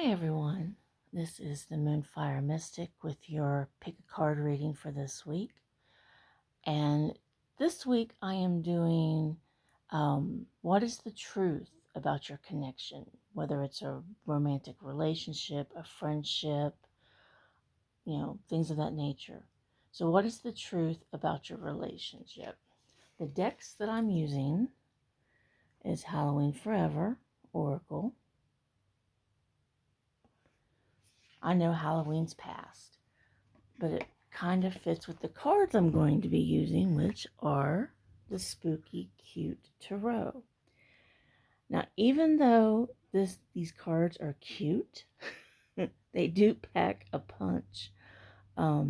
Hi everyone, this is the Moonfire Mystic with your pick a card reading for this week. And this week I am doing what is the truth about your connection, whether it's a romantic relationship, a friendship, things of that nature. So, what is the truth about your relationship? The decks that I'm using is Halloween Forever Oracle. I know Halloween's past, but it kind of fits with the cards I'm going to be using, which are the Spooky Cute Tarot. Now, even though these cards are cute, they do pack a punch. I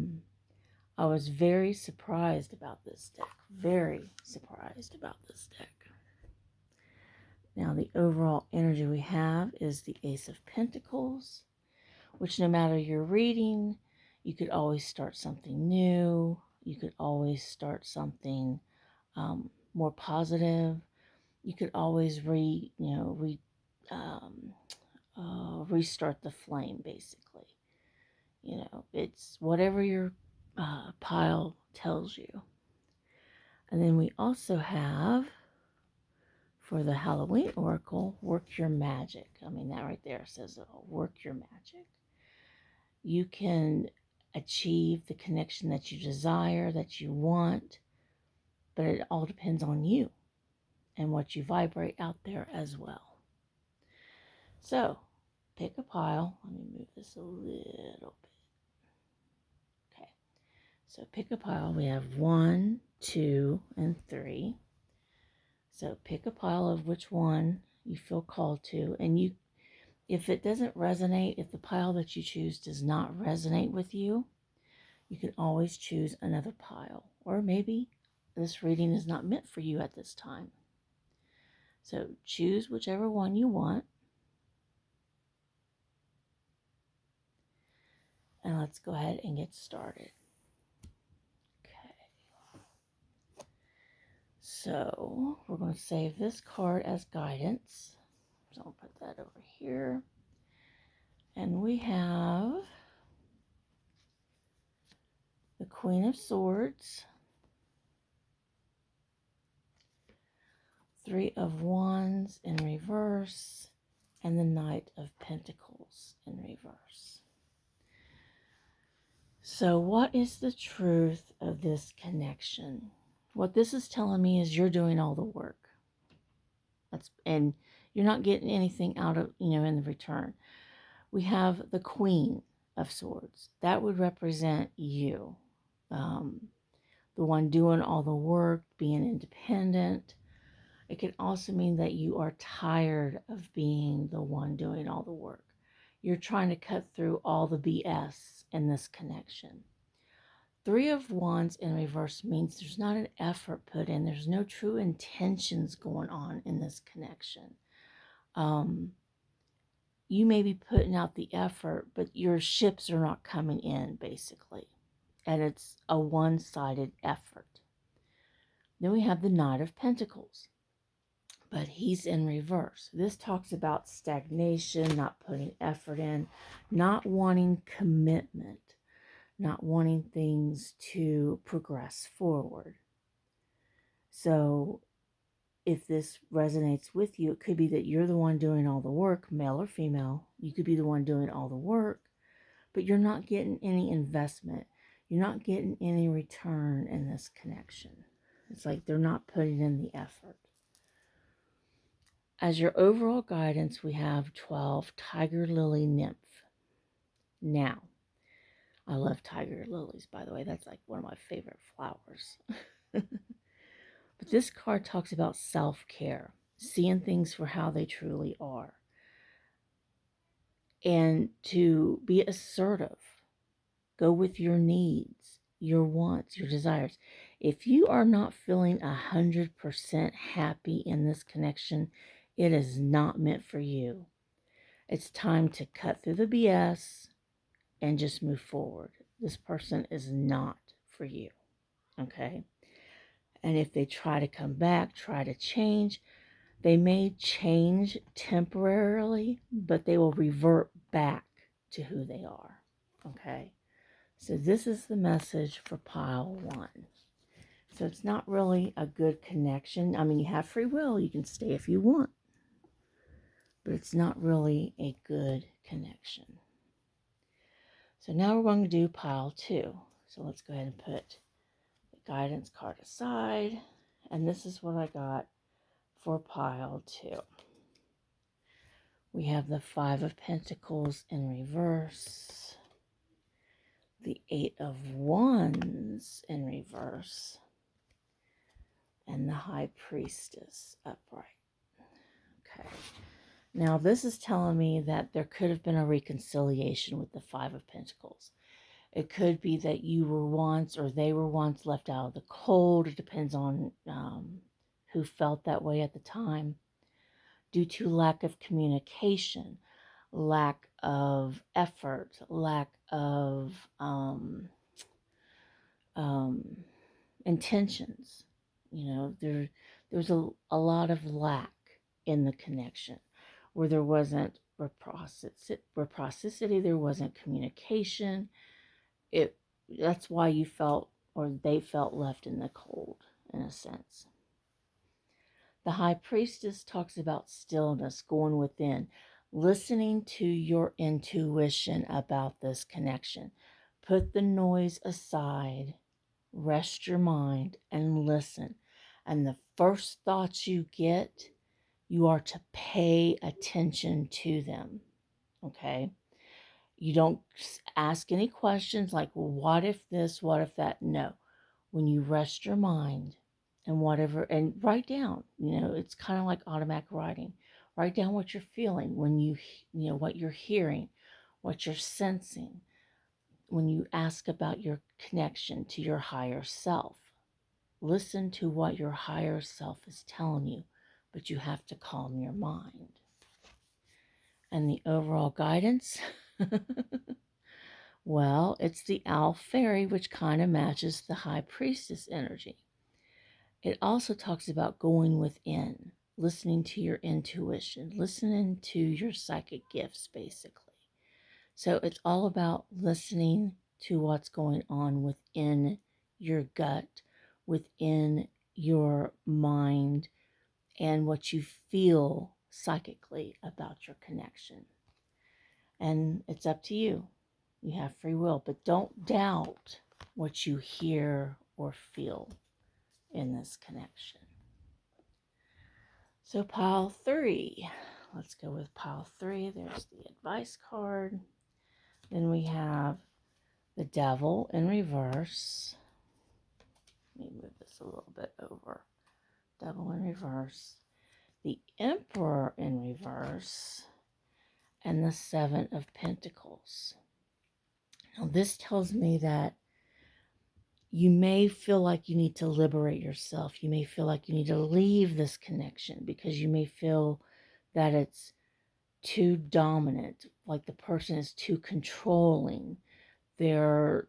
was very surprised about this deck. Very surprised about this deck. Now, the overall energy we have is the Ace of Pentacles, which no matter your reading, you could always start something new. You could always start something more positive. You could always restart the flame, basically. It's whatever your pile tells you. And then we also have, for the Halloween Oracle, Work Your Magic. I mean, that right there says it all. Work your magic. You can achieve the connection that you desire, that you want, but it all depends on you and what you vibrate out there as well. So, pick a pile. Let me move this a little bit. Okay. So, pick a pile. We have 1, 2, and 3. So, pick a pile of which one you feel called to. And if it doesn't resonate, if the pile that you choose does not resonate with you, you can always choose another pile. Or maybe this reading is not meant for you at this time. So choose whichever one you want. And let's go ahead and get started. Okay. So we're going to save this card as guidance. So I'll put that over here. And we have the Queen of Swords, 3 of Wands in reverse, and the Knight of Pentacles in reverse. So what is the truth of this connection? What this is telling me is you're doing all the work. And you're not getting anything out of, in the return. We have the Queen of Swords. That would represent you. The one doing all the work, being independent. It can also mean that you are tired of being the one doing all the work. You're trying to cut through all the BS in this connection. 3 of Wands in reverse means there's not an effort put in. There's no true intentions going on in this connection. You may be putting out the effort, but your ships are not coming in, basically. And it's a one-sided effort. Then we have the Knight of Pentacles, but he's in reverse. This talks about stagnation, not putting effort in, not wanting commitment, not wanting things to progress forward. So if this resonates with you, it could be that you're the one doing all the work, male or female. You could be the one doing all the work, but you're not getting any investment. You're not getting any return in this connection. It's like they're not putting in the effort. As your overall guidance, we have 12 Tiger Lily Nymph. Now, I love tiger lilies, by the way. That's like one of my favorite flowers. But this card talks about self-care, seeing things for how they truly are, and to be assertive. Go with your needs, your wants, your desires. If you are not feeling 100% happy in this connection, it is not meant for you. It's time to cut through the BS and just move forward. This person is not for you, okay? And if they try to come back, try to change, they may change temporarily, but they will revert back to who they are. Okay? So this is the message for pile 1. So it's not really a good connection. I mean, you have free will. You can stay if you want. But it's not really a good connection. So now we're going to do pile 2. So let's go ahead and put the guidance card aside. And this is what I got for pile 2. We have the 5 of Pentacles in reverse, the 8 of Wands in reverse, and the High Priestess upright. Okay. Now this is telling me that there could have been a reconciliation with the 5 of Pentacles. It could be that you were once, or they were once, left out of the cold. It depends on who felt that way at the time, due to lack of communication, lack of effort, lack of intentions. You know, there's a lot of lack in the connection, where there wasn't reciprocity, there wasn't communication. That's why you felt, or they felt, left in the cold, in a sense. The High Priestess talks about stillness, going within, listening to your intuition about this connection. Put the noise aside, rest your mind, and listen. And the first thoughts you get, you are to pay attention to them. Okay? You don't ask any questions like, well, what if this, what if that? No. When you rest your mind and whatever, and write down, it's kind of like automatic writing. Write down what you're feeling when what you're hearing, what you're sensing, when you ask about your connection to your higher self. Listen to what your higher self is telling you, but you have to calm your mind. And the overall guidance, well, it's the Owl Fairy, which kind of matches the High Priestess energy. It also talks about going within, listening to your intuition, listening to your psychic gifts, basically. So it's all about listening to what's going on within your gut, within your mind, and what you feel psychically about your connection. And it's up to you. You have free will, but don't doubt what you hear or feel in this connection. So pile 3, let's go with pile 3. There's the advice card. Then we have the Devil in reverse. Let me move this a little bit over. Devil in reverse. The Emperor in reverse. And the 7 of Pentacles. Now this tells me that you may feel like you need to liberate yourself. You may feel like you need to leave this connection because you may feel that it's too dominant, like the person is too controlling. They're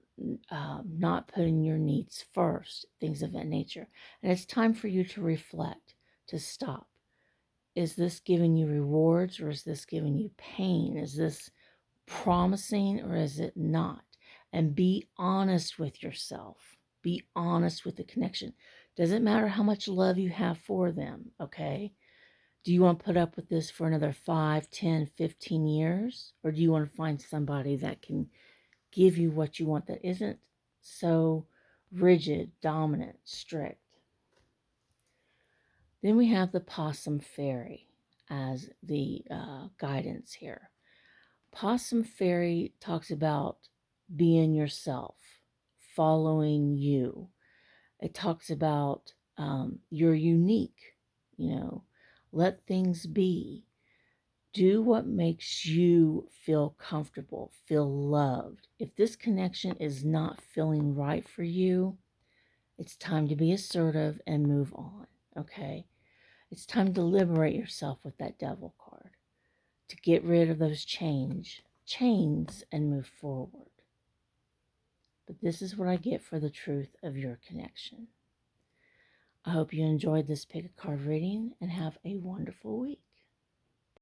not putting your needs first, things of that nature. And it's time for you to reflect, to stop. Is this giving you rewards, or is this giving you pain? Is this promising, or is it not? And be honest with yourself. Be honest with the connection. Doesn't matter how much love you have for them, okay? Do you want to put up with this for another 5, 10, 15 years? Or do you want to find somebody that can give you what you want, that isn't so rigid, dominant, strict? Then we have the Possum Fairy as the guidance here. Possum Fairy talks about being yourself, following you. It talks about you're unique, let things be. Do what makes you feel comfortable, feel loved. If this connection is not feeling right for you, it's time to be assertive and move on, okay? It's time to liberate yourself with that Devil card, to get rid of those chains and move forward. But this is what I get for the truth of your connection. I hope you enjoyed this pick a card reading and have a wonderful week.